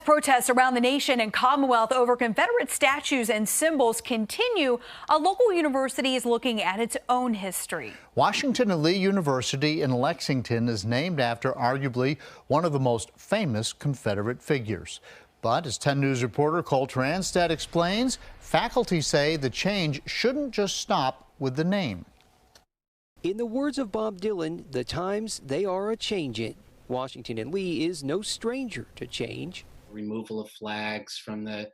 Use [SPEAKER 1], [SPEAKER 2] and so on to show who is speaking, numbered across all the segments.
[SPEAKER 1] Protests around the nation and Commonwealth over Confederate statues and symbols continue. A local university is looking at its own history.
[SPEAKER 2] Washington and Lee University in Lexington is named after arguably one of the most famous Confederate figures. But as 10 News reporter Cole Transtead explains, faculty say the change shouldn't just stop with the name.
[SPEAKER 3] In the words of Bob Dylan, the times they are a-changin'. Washington and Lee is no stranger to change.
[SPEAKER 4] Removal of flags from the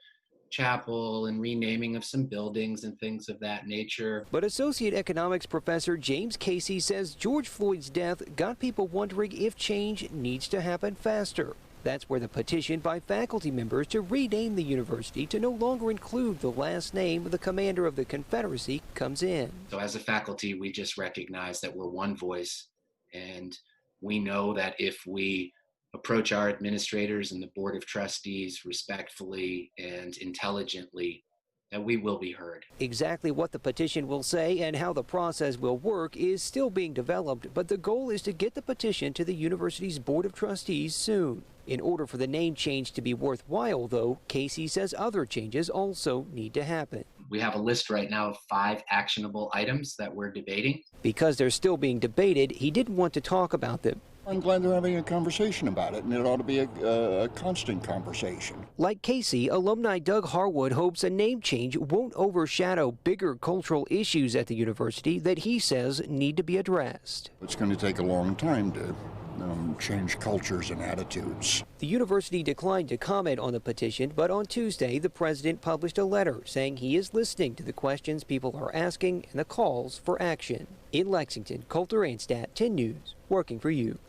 [SPEAKER 4] chapel and renaming of some buildings and things of that nature.
[SPEAKER 3] But Associate Economics Professor James Casey says George Floyd's death got people wondering if change needs to happen faster. That's where the petition by faculty members to rename the university to no longer include the last name of the commander of the Confederacy comes in.
[SPEAKER 4] So as a faculty, we just recognize that we're one voice, and we know that if we approach our administrators and the Board of Trustees respectfully and intelligently, that we will be heard.
[SPEAKER 3] Exactly what the petition will say and how the process will work is still being developed, but the goal is to get the petition to the university's Board of Trustees soon. In order for the name change to be worthwhile, though, Casey says other changes also need to happen.
[SPEAKER 4] We have a list right now of 5 actionable items that we're debating.
[SPEAKER 3] Because they're still being debated, he didn't want to talk about them.
[SPEAKER 5] I'm glad they're having a conversation about it, and it ought to be a constant conversation.
[SPEAKER 3] Like Casey, alumni Doug Harwood hopes a name change won't overshadow bigger cultural issues at the university that he says need to be addressed.
[SPEAKER 5] It's going to take a long time to change cultures and attitudes.
[SPEAKER 3] The university declined to comment on the petition, but on Tuesday, the president published a letter saying he is listening to the questions people are asking and the calls for action. In Lexington, Cole Transtead, 10 News, working for you.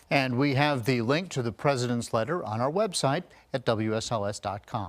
[SPEAKER 2] And we have the link to the president's letter on our website at WSLS.com.